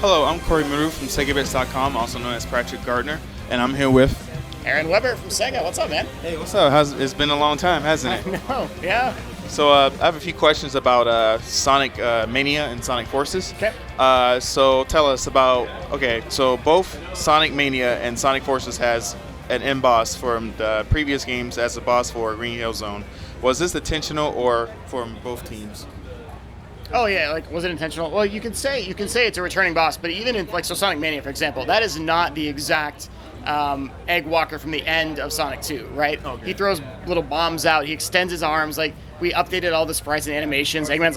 Hello, I'm Corey Maru from SegaBits.com, also known as Patrick Gardner, and I'm here with Aaron Weber from Sega. What's up, man? Hey, what's up? It's been a long time, hasn't it? I know, yeah. So I have a few questions about Sonic Mania and Sonic Forces. Okay. So tell us about, so both Sonic Mania and Sonic Forces has an end boss from the previous games as a boss for Green Hill Zone. Was this intentional or from both teams? Oh yeah, was it intentional? Well, you can say it's a returning boss, but even in Sonic Mania, for example, that is not the exact Egg Walker from the end of Sonic 2, right? Okay. He throws little bombs out. He extends his arms. We updated all the sprites and animations. Eggman's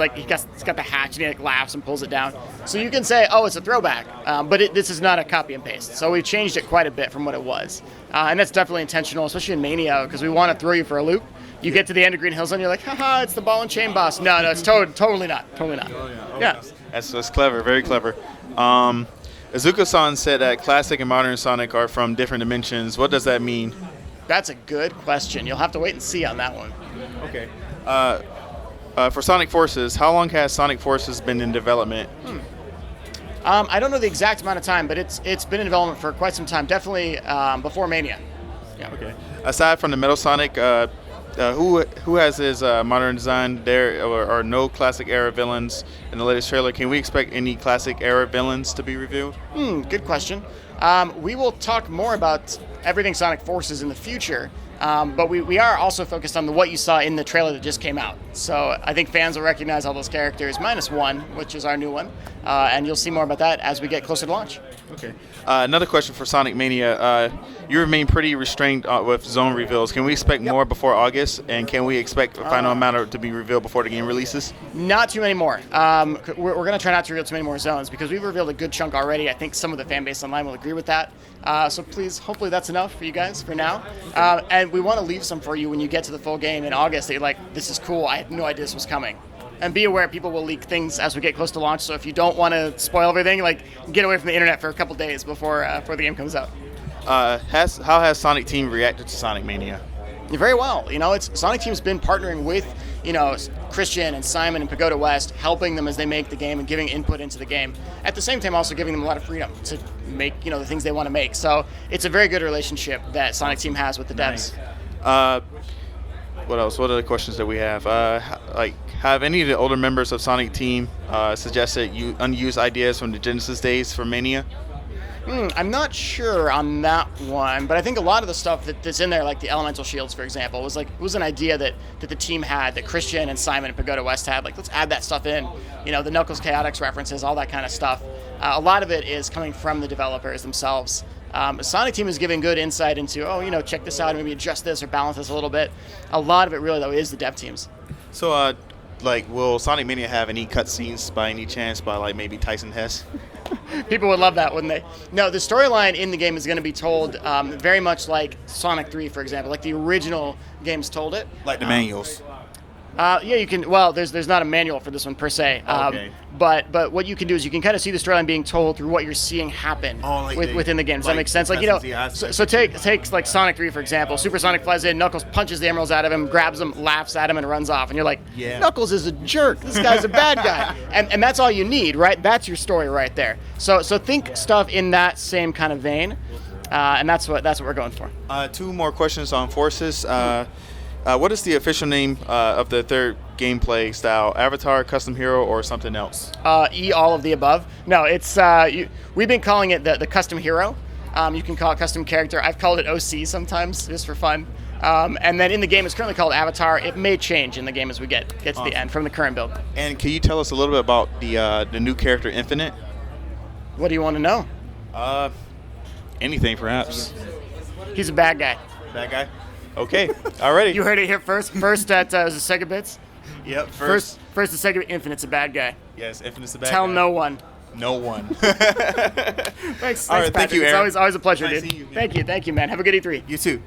he's got the hatch and he laughs and pulls it down. So you can say, oh, it's a throwback, but this is not a copy and paste. So we've changed it quite a bit from what it was, and that's definitely intentional, especially in Mania, because we want to throw you for a loop. You get to the end of Green Hill Zone, you're like, haha, it's the ball and chain boss. No, it's totally not. Totally not. Oh, yeah. Okay. Yeah. That's clever, very clever. Azuka-san said that classic and modern Sonic are from different dimensions. What does that mean? That's a good question. You'll have to wait and see on that one. Okay. For Sonic Forces, how long has Sonic Forces been in development? I don't know the exact amount of time, but it's been in development for quite some time. Definitely before Mania. Yeah. Okay. Aside from the Metal Sonic, who has his modern design? There are no classic era villains in the latest trailer. Can we expect any classic era villains to be revealed? Good question. We will talk more about everything Sonic Forces in the future, but we are also focused on what you saw in the trailer that just came out. So I think fans will recognize all those characters, minus one, which is our new one, and you'll see more about that as we get closer to launch. Okay. Another question for Sonic Mania. You remain pretty restrained with zone reveals. Can we expect more before August? And can we expect a final amount to be revealed before the game releases? Not too many more. We're going to try not to reveal too many more zones because we've revealed a good chunk already. I think some of the fan base online will agree with that. So please, hopefully that's enough for you guys for now. And we want to leave some for you when you get to the full game in August that you're like, this is cool. I had no idea this was coming. And be aware, people will leak things as we get close to launch. So if you don't want to spoil everything, get away from the internet for a couple days before the game comes out. How has Sonic Team reacted to Sonic Mania? Very well. Sonic Team's been partnering with, Christian and Simon and Pagoda West, helping them as they make the game and giving input into the game. At the same time, also giving them a lot of freedom to make, the things they want to make. So it's a very good relationship that Sonic Team has with the devs. What else? What are the questions that we have? Have any of the older members of Sonic Team suggested unused ideas from the Genesis days for Mania? I'm not sure on that one, but I think a lot of the stuff that's in there, like the elemental shields, for example, was an idea that the team had, that Christian and Simon and Pagoda West had. Let's add that stuff in. The Knuckles Chaotix references, all that kind of stuff. A lot of it is coming from the developers themselves. Sonic Team is giving good insight into, check this out, maybe adjust this or balance this a little bit. A lot of it really, though, is the dev teams. So, will Sonic Mania have any cutscenes by any chance by, maybe Tyson Hess? People would love that, wouldn't they? No, the storyline in the game is going to be told very much like Sonic 3, for example, like the original games told it. Like the manuals? Yeah, you can. Well, there's not a manual for this one per se. Okay. But what you can do is you can kind of see the storyline being told through what you're seeing happen within the game. Does that make sense? So take like Sonic 3 for example. Super Sonic flies in, Knuckles punches the emeralds out of him, grabs them, laughs at him, and runs off. And you're like, Knuckles is a jerk. This guy's a bad guy. And that's all you need, right? That's your story right there. So think stuff in that same kind of vein, and that's what we're going for. Two more questions on Forces. What is the official name of the third gameplay style? Avatar, Custom Hero, or something else? All of the above. No, it's we've been calling it the Custom Hero. You can call it Custom Character. I've called it OC sometimes, just for fun. And then in the game, it's currently called Avatar. It may change in the game as we get to the end from the current build. And can you tell us a little bit about the new character, Infinite? What do you want to know? Anything, perhaps. He's a bad guy. Bad guy? Okay, alrighty. You heard it here first. First at Sega Bits. Yep. First at Sega Infinite's a bad guy. Yes, Infinite's a bad guy. Tell no one. No one. Thanks, all right, Patrick. thank you, Aaron. It's always a pleasure, nice dude. seeing you. Thank you, man. Have a good E3. You too.